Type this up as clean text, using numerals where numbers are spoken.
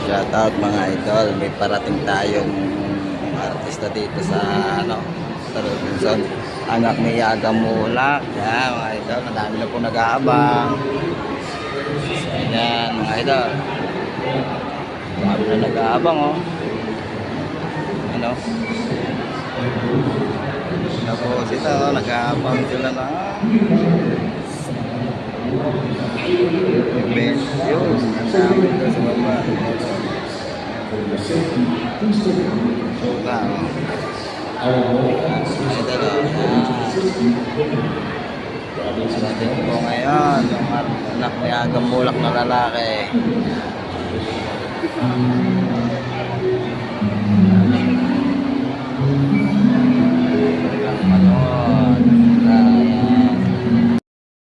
Shoutout mga idol, may parating tayong artista dito sa sa Robinson. Anak ni Yaga Mulak. Yan mga idol, madami na po nag-aabang. Yan mga idol. Madami na nag-aabang oh. Ano? Tapos ito, nag-aabang sila na event yun. Ang dami ko sa baba. Natin po ngayon yung anak ni Yaga Mulak na lalaki.